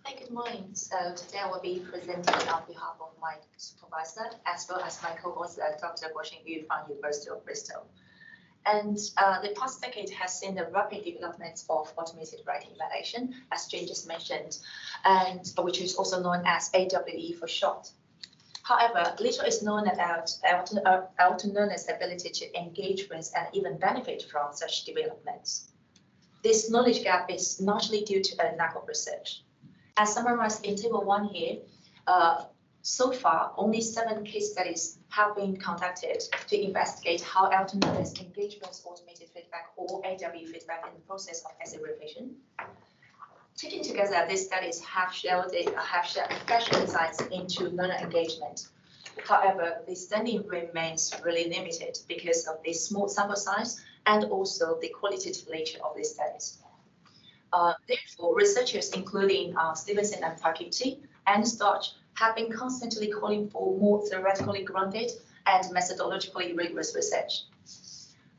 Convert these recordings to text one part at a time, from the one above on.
Hi, good morning. So today I will be presenting on behalf of my supervisor as well as my co-host, Dr. Guoxing Yu from University of Bristol. And the past decade has seen the rapid development of automated writing validation, as Jane just mentioned, and which is also known as AWE for short. However, little is known about autonomous ability to engage with and even benefit from such developments. This knowledge gap is largely due to a lack of research. As summarized in Table 1 here, so far, only 7 case studies have been conducted to investigate how autonomous engage with automated feedback or AWE feedback in the process of essay revision. Taken together, these studies have shared fresh insights into learner engagement. However, the study remains really limited because of the small sample size and also the qualitative nature of these studies. Therefore, researchers including Stevenson and Parkiti and Storch have been constantly calling for more theoretically grounded and methodologically rigorous research.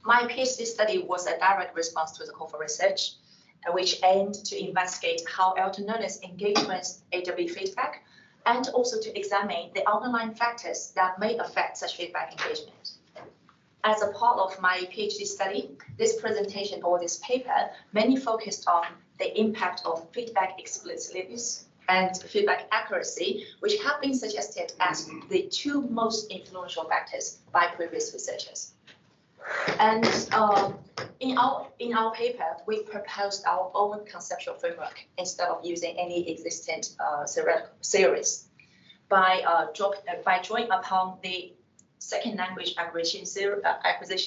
My PhD study was a direct response to the call for research, which aimed to investigate how autonomous engage with AWE feedback and also to examine the underlying factors that may affect such feedback engagement. As a part of my PhD study, this presentation or this paper mainly focused on the impact of feedback explicitness and feedback accuracy, which have been suggested as the 2 most influential factors by previous researchers. And in our paper, we proposed our own conceptual framework instead of using any existing series by drawing upon the second language acquisition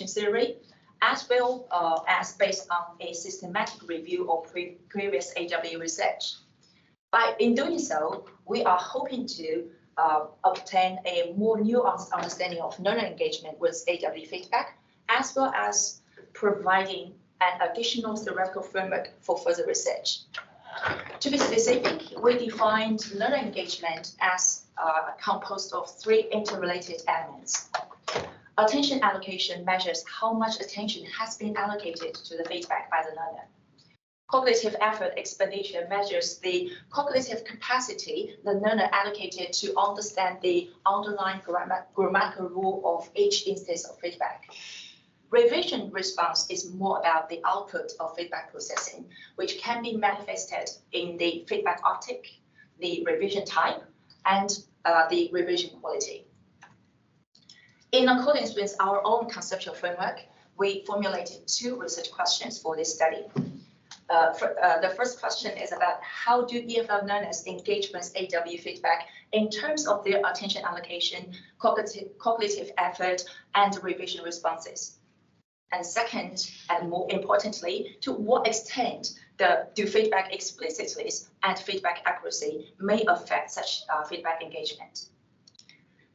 theory, as well as based on a systematic review of previous AWE research. In doing so, we are hoping to obtain a more nuanced understanding of learner engagement with AWE feedback, as well as providing an additional theoretical framework for further research. To be specific, we defined learner engagement as composed of 3 interrelated elements. Attention allocation measures how much attention has been allocated to the feedback by the learner. Cognitive effort expenditure measures the cognitive capacity the learner allocated to understand the underlying grammatical rule of each instance of feedback. Revision response is more about the output of feedback processing, which can be manifested in the feedback optic, the revision type, and the revision quality. In accordance with our own conceptual framework, we formulated 2 research questions for this study. The first question is about how do EFL learners engage with AWE feedback in terms of their attention allocation, cognitive effort, and revision responses. And second, and more importantly, to what extent do feedback explicitness and feedback accuracy may affect such feedback engagement.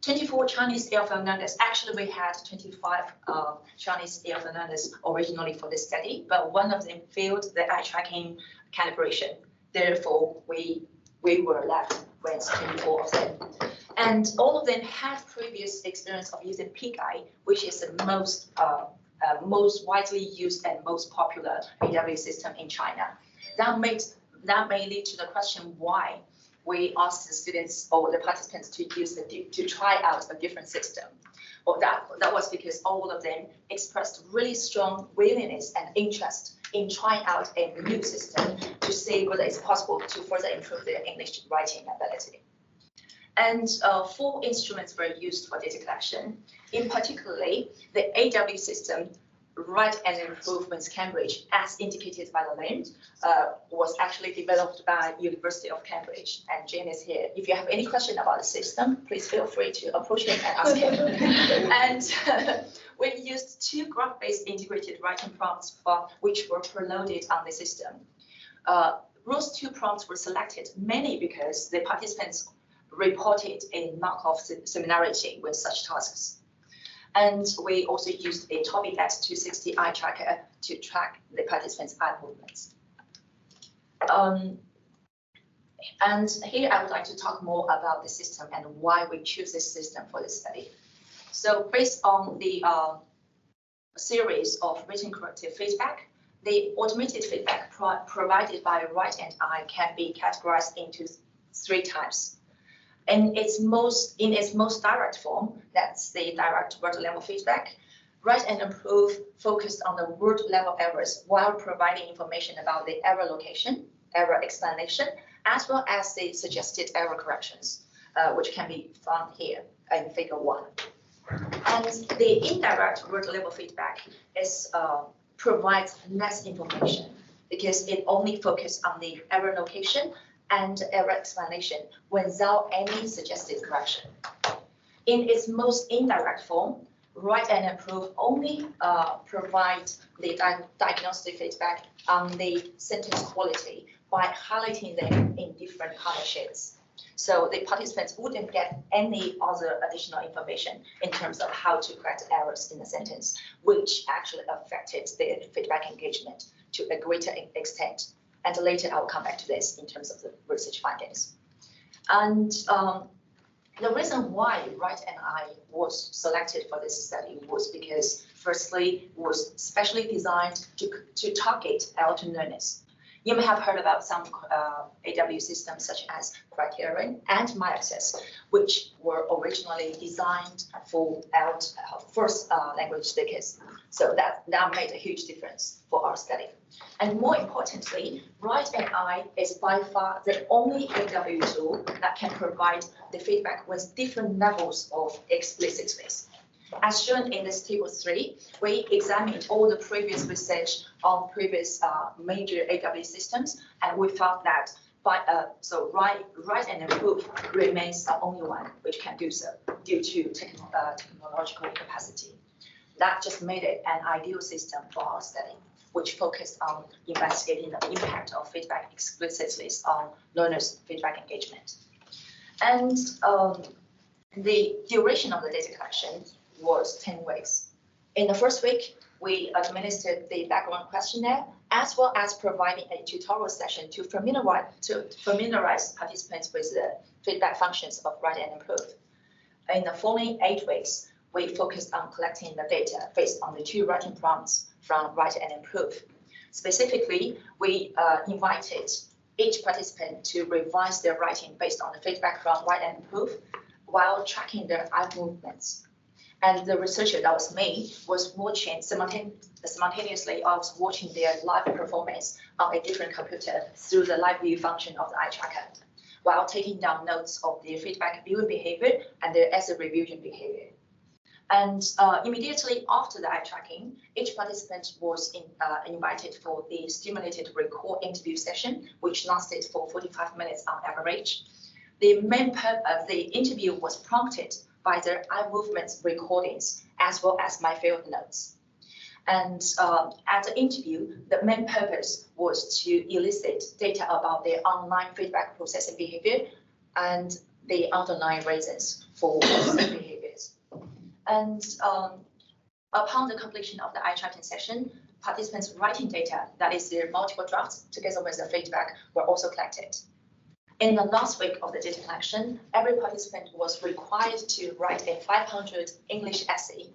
24 Chinese EFL learners, actually we had 25 Chinese EFL learners originally for this study, but one of them failed the eye tracking calibration. Therefore, we were left with 24 of them. And all of them had previous experience of using pig eye, which is the most widely used and most popular AWE system in China. That may lead to the question why we asked the students or the participants to try out a different system. Well, that was because all of them expressed really strong willingness and interest in trying out a new system to see whether it's possible to further improve their English writing ability. And 4 instruments were used for data collection. In particularly, the AWE system, Write and Improvements Cambridge, as indicated by the name, was actually developed by University of Cambridge. And Jane is here. If you have any question about the system, please feel free to approach him and ask him. And we used 2 graph-based integrated writing prompts which were preloaded on the system. Those 2 prompts were selected mainly because the participants reported a lack of similarity with such tasks. And we also used a Tobii X260 eye tracker to track the participants' eye movements. And here I would like to talk more about the system and why we choose this system for this study. So based on the series of written corrective feedback, the automated feedback provided by right and eye can be categorized into 3 types. In its most direct form, that's the direct word level feedback, write and improve focused on the word level errors while providing information about the error location, error explanation, as well as the suggested error corrections, which can be found here in figure 1. And the indirect word level feedback provides less information because it only focuses on the error location and error explanation without any suggested correction. In its most indirect form, write and improve only provide the diagnostic feedback on the sentence quality by highlighting them in different color shades. So the participants wouldn't get any other additional information in terms of how to correct errors in the sentence, which actually affected their feedback engagement to a greater extent. And later I will come back to this in terms of the research findings. And the reason why Write and I was selected for this study was because, firstly, it was specially designed to target L2 learners. You may have heard about some AW systems such as Criterion and MyAccess, which were originally designed for first language speakers. So that made a huge difference for our study. And more importantly, Write and I is by far the only AW tool that can provide the feedback with different levels of explicitness. As shown in this table 3, we examined all the previous research on previous major AW systems, and we found that Write and Improve remains the only one which can do so due to technological capacity. That just made it an ideal system for our study, which focused on investigating the impact of feedback explicitness on learners' feedback engagement. And the duration of the data collection was 10 weeks. In the first week, we administered the background questionnaire, as well as providing a tutorial session to familiarize participants with the feedback functions of Write and Improve. In the following 8 weeks, we focused on collecting the data based on the 2 writing prompts from Write and Improve. Specifically, we invited each participant to revise their writing based on the feedback from Write and Improve while tracking their eye movements. And the researcher that was me was watching simultaneously. I was watching their live performance on a different computer through the live view function of the eye tracker, while taking down notes of their feedback viewing behavior and their essay revision behavior. And immediately after the eye tracking, each participant was invited for the stimulated recall interview session, which lasted for 45 minutes on average. The main the interview was prompted by their eye movements recordings, as well as my field notes. And at the interview, the main purpose was to elicit data about their online feedback processing behavior and the underlying reasons for such behaviors. And upon the completion of the eye tracking session, participants' writing data, that is their multiple drafts, together with the feedback, were also collected. In the last week of the data collection, every participant was required to write a 500 English essay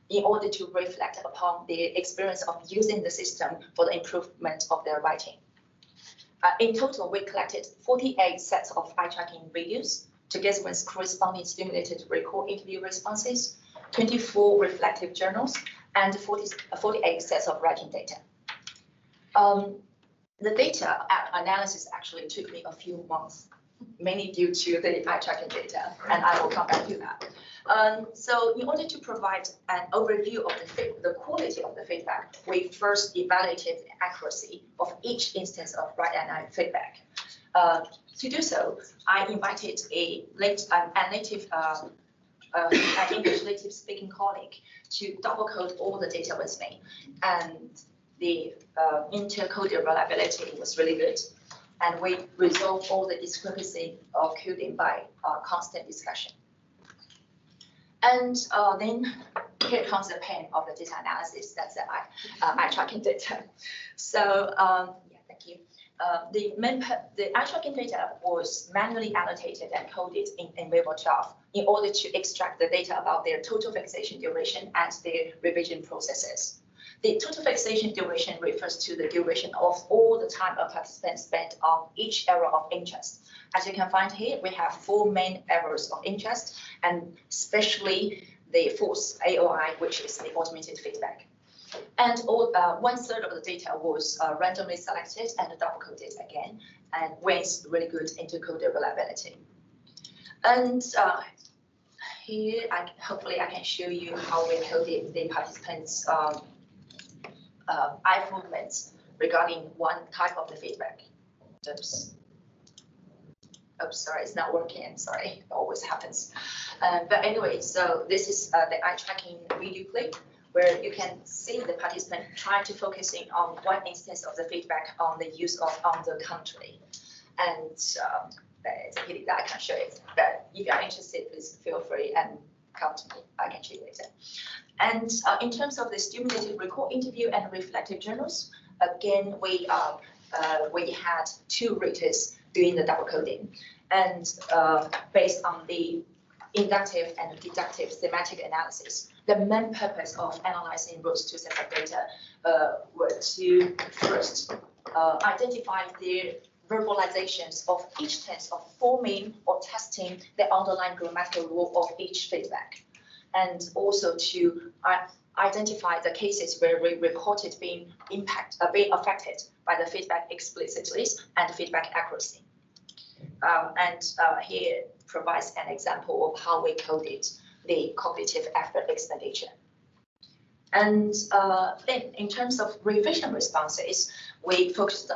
in order to reflect upon the experience of using the system for the improvement of their writing. In total, we collected 48 sets of eye tracking videos, together with corresponding stimulated recall interview responses, 24 reflective journals, and 48 sets of writing data. The data analysis actually took me a few months, mainly due to the eye tracking data, and I will come back to that. So in order to provide an overview of the quality of the feedback, we first evaluated the accuracy of each instance of Write and Eye feedback. To do so, I invited an English native speaking colleague to double code all the data with me, and the intercoding reliability was really good, and we resolved all the discrepancy of coding by constant discussion. And then here comes the pain of the data analysis. That's the eye tracking data. So yeah, thank you. The eye tracking data was manually annotated and coded in Weibo 12 in order to extract the data about their total fixation duration and their revision processes. The total fixation duration refers to the duration of all the time a participant spent on each area of interest. As you can find here, we have 4 main areas of interest, and especially the fourth AOI, which is the automated feedback. And 1/3 of the data was randomly selected and double-coded again, and with really good intercoded reliability. And here, hopefully I can show you how we coded the participants' eye movements regarding one type of the feedback. Oops. Oops, sorry, it's not working. I'm sorry, it always happens. But anyway, so this is the eye tracking video clip, where you can see the participant trying to focusing on one instance of the feedback on the use of on the country. And it's a pity that I can't show it, but if you are interested, please feel free and come to me. I can show you later. And in terms of the stimulated record interview and reflective journals, again, we had 2 raters doing the double coding, and based on the inductive and deductive thematic analysis, the main purpose of analyzing those 2 sets of data were to first identify the verbalizations of each tense of forming or testing the underlying grammatical rule of each feedback, and also to identify the cases where we reported being affected by the feedback explicitly and feedback accuracy. Here provides an example of how we coded the cognitive effort expenditure. And then in terms of revision responses, we focused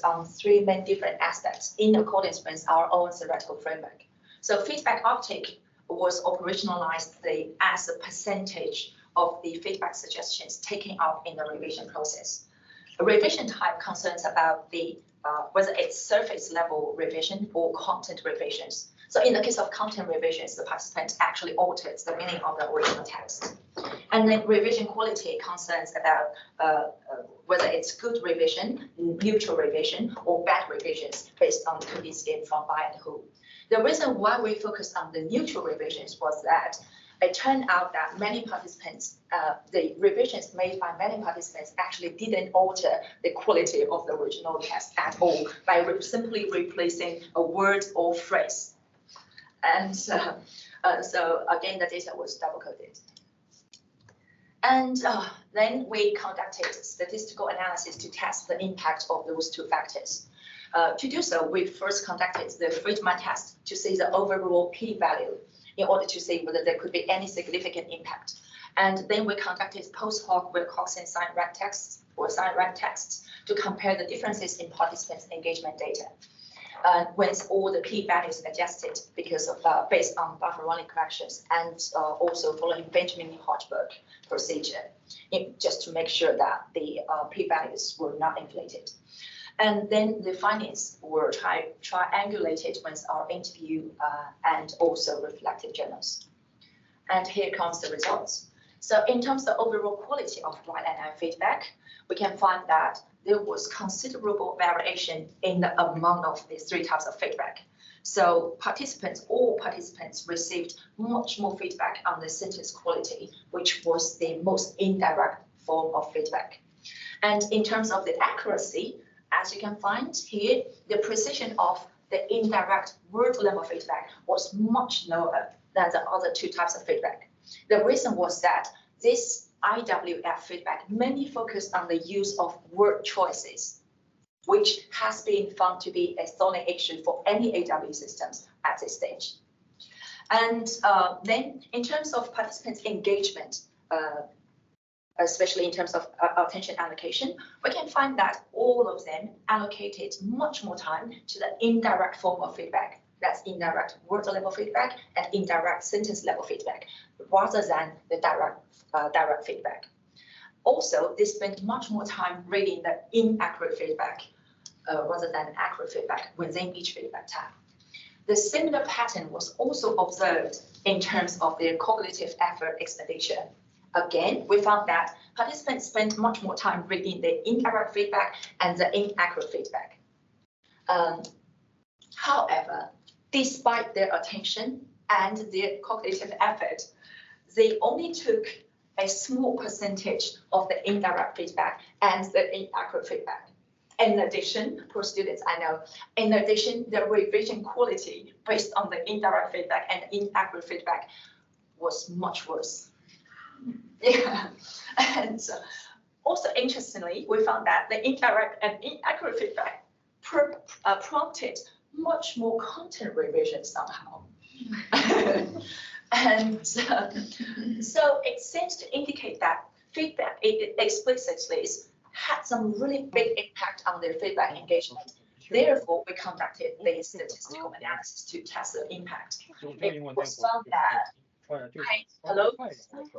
on 3 main different aspects in accordance with our own theoretical framework. So feedback uptake was operationalized as a percentage of the feedback suggestions taken up in the revision process. A revision type concerns about the whether it's surface level revision or content revisions. So in the case of content revisions, the participant actually altered the meaning of the original text. And then revision quality concerns about whether it's good revision, neutral revision, or bad revisions based on the coding scheme from BAAL and WHO. The reason why we focused on the neutral revisions was that it turned out that many participants, the revisions made by many participants actually didn't alter the quality of the original text at all by simply replacing a word or phrase. And so again, the data was double-coded. And then we conducted statistical analysis to test the impact of those 2 factors. To do so, we first conducted the Friedman test to see the overall p-value in order to see whether there could be any significant impact. And then we conducted post hoc Guoxing sign-rank tests or sign-rank tests to compare the differences in participants' engagement data. With all the p-values adjusted because of based on Bufferoni corrections and also following Benjamin Hodgberg procedure, just to make sure that the p-values were not inflated. And then the findings were triangulated with our interview and also reflective journals. And here comes the results. So in terms of overall quality of blind and eye feedback, we can find that there was considerable variation in the amount of the 3 types of feedback. So all participants received much more feedback on the sentence quality, which was the most indirect form of feedback. And in terms of the accuracy, as you can find here, the precision of the indirect word level feedback was much lower than the other 2 types of feedback. The reason was that this IWF feedback mainly focused on the use of word choices, which has been found to be a thorny issue for any AW systems at this stage. And then in terms of participants' engagement, especially in terms of attention allocation, we can find that all of them allocated much more time to the indirect form of feedback. That's indirect word level feedback and indirect sentence level feedback, rather than the direct feedback. Also, they spent much more time reading the inaccurate feedback rather than accurate feedback within each feedback type. The similar pattern was also observed in terms of their cognitive effort expenditure. Again, we found that participants spent much more time reading the indirect feedback and the inaccurate feedback. However, despite their attention and their cognitive effort, they only took a small percentage of the indirect feedback and the inaccurate feedback. In addition, for students, I know, in addition, the revision quality based on the indirect feedback and inaccurate feedback was much worse. Yeah, and also interestingly, we found that the indirect and inaccurate feedback prompted much more content revision somehow. And so it seems to indicate that feedback explicitly had some really big impact on their feedback engagement. Therefore, we conducted the statistical analysis to test the impact. It was found that hello.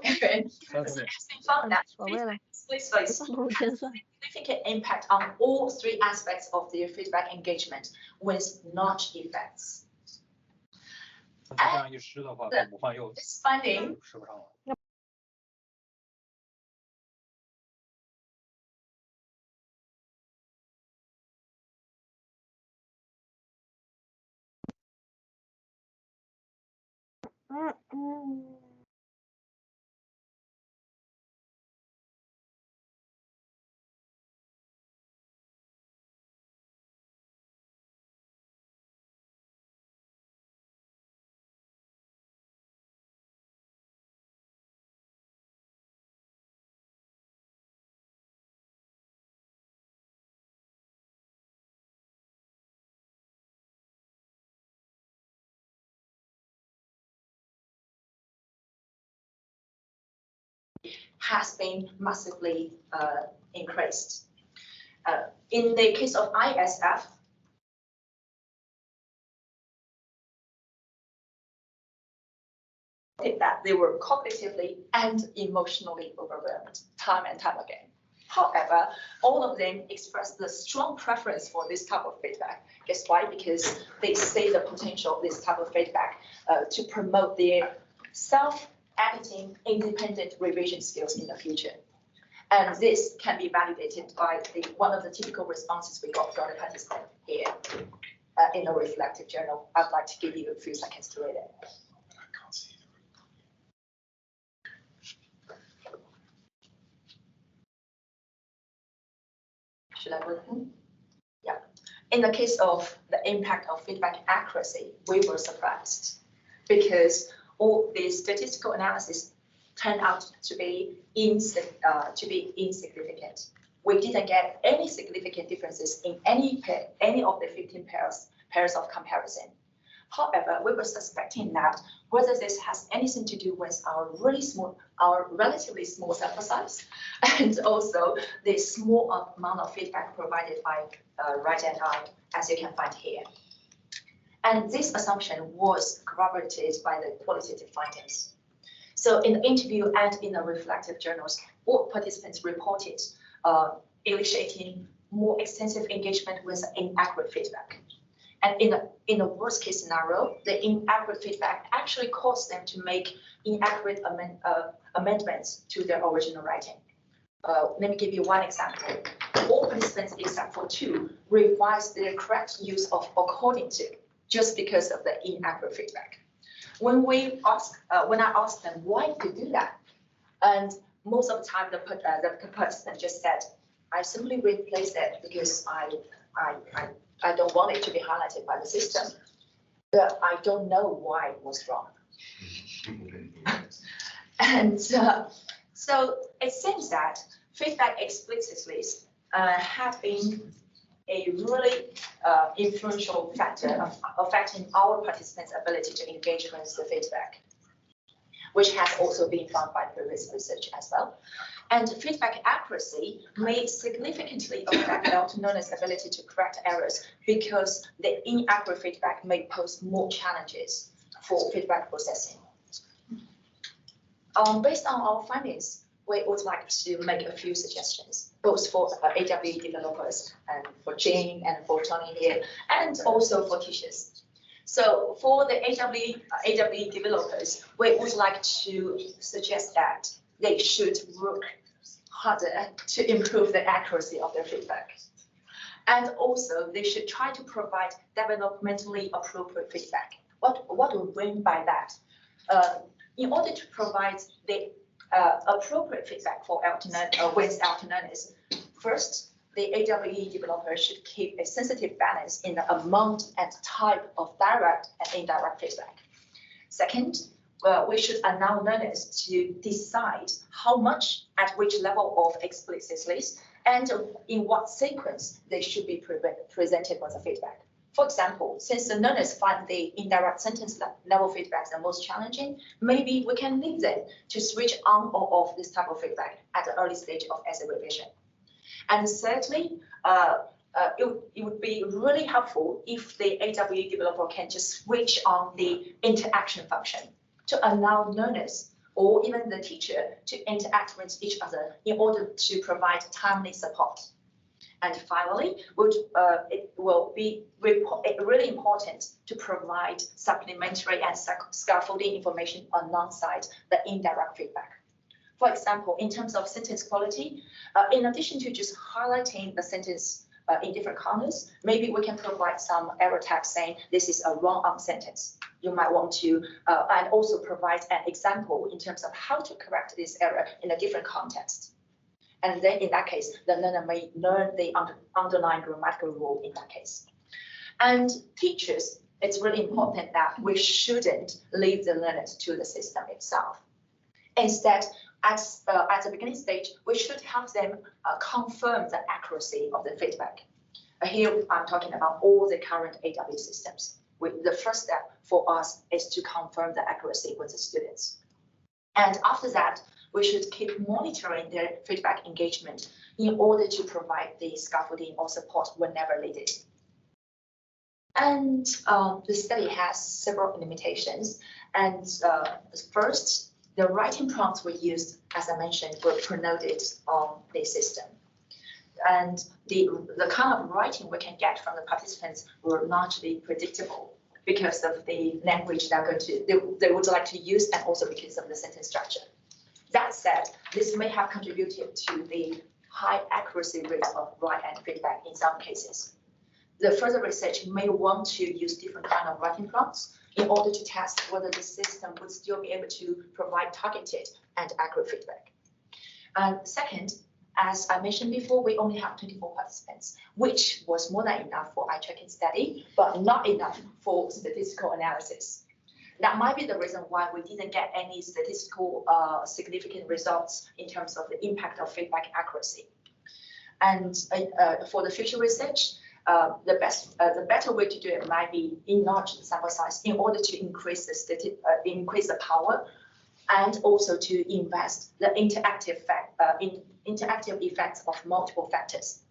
It has been found that feedback explicitly has significant impact on all three aspects of their feedback engagement with notch effects. And this finding has been massively increased. In the case of ISF, that they were cognitively and emotionally overwhelmed time and time again. However, all of them expressed the strong preference for this type of feedback. Guess why? Because they see the potential of this type of feedback to promote their self-editing, independent revision skills in the future. And this can be validated by one of the typical responses we got from the participant here in a reflective journal. I'd like to give you a few seconds to read it. Should I read them? Yeah. In the case of the impact of feedback accuracy, we were surprised because all the statistical analysis turned out to be insignificant. We didn't get any significant differences in any of the 15 pairs of comparison. However, we were suspecting that whether this has anything to do with our relatively small sample size, and also the small amount of feedback provided by right-hand eye, as you can find here. And this assumption was corroborated by the qualitative findings. So in the interview and in the reflective journals, all participants reported initiating more extensive engagement with inaccurate feedback. And in the worst case scenario, the inaccurate feedback actually caused them to make inaccurate amendments to their original writing. Let me give you one example. All participants except for 2 revised their correct use of according to just because of the inaccurate feedback. When I asked them why to do that, and most of the time the participant just said, I simply replaced it because I don't want it to be highlighted by the system, but I don't know why it was wrong. And so it seems that feedback explicitly have been a really influential factor affecting our participants' ability to engage with the feedback, which has also been found by previous research as well. And feedback accuracy may significantly affect the autonomous ability to correct errors because the inaccurate feedback may pose more challenges for feedback processing. Based on our findings, we would like to make a few suggestions, both for AWE developers and for Jane and for Tony here, and also for teachers. So for the AWE developers, we would like to suggest that they should work harder to improve the accuracy of their feedback. And also, they should try to provide developmentally appropriate feedback. What do we mean by that? In order to provide the appropriate feedback for with alternatives. First, the AWE developer should keep a sensitive balance in the amount and type of direct and indirect feedback. Second, we should allow learners to decide how much, at which level of explicitness, and in what sequence they should be presented with the feedback. For example, since the learners find the indirect sentence level feedback the most challenging, maybe we can leave them to switch on or off this type of feedback at the early stage of essay revision. And thirdly, it would be really helpful if the AWE developer can just switch on the interaction function to allow learners or even the teacher to interact with each other in order to provide timely support. And finally, it will be really important to provide supplementary and scaffolding information alongside the indirect feedback. For example, in terms of sentence quality, in addition to just highlighting the sentence in different corners, maybe we can provide some error tags saying this is a wrong sentence. You might want to, and also provide an example in terms of how to correct this error in a different context. And then in that case, the learner may learn the underlying grammatical rule in that case. And teachers, it's really important that we shouldn't leave the learners to the system itself. Instead, at the beginning stage, we should help them confirm the accuracy of the feedback. Here, I'm talking about all the current AWE systems. The first step for us is to confirm the accuracy with the students. And after that, we should keep monitoring their feedback engagement in order to provide the scaffolding or support whenever needed. And the study has several limitations. And first, the writing prompts we used, as I mentioned, were preloaded on the system. And the kind of writing we can get from the participants were largely predictable because of the language they would like to use, and also because of the sentence structure. That said, this may have contributed to the high accuracy rate of write-and feedback in some cases. The further research may want to use different kind of writing prompts in order to test whether the system would still be able to provide targeted and accurate feedback. Second, as I mentioned before, we only have 24 participants, which was more than enough for eye-tracking study, but not enough for statistical analysis. That might be the reason why we didn't get any statistical significant results in terms of the impact of feedback accuracy. And for the future research, the better way to do it might be enlarge the sample size in order to increase the power, and also to invest the interactive effects of multiple factors.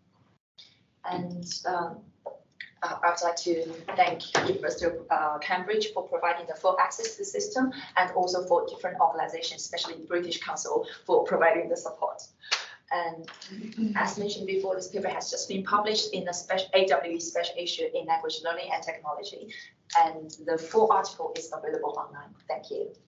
And I would like to thank University of Cambridge for providing the full access to the system, and also for different organizations, especially the British Council, for providing the support. And as mentioned before, this paper has just been published in the AWE special issue in language learning and technology, and the full article is available online. Thank you.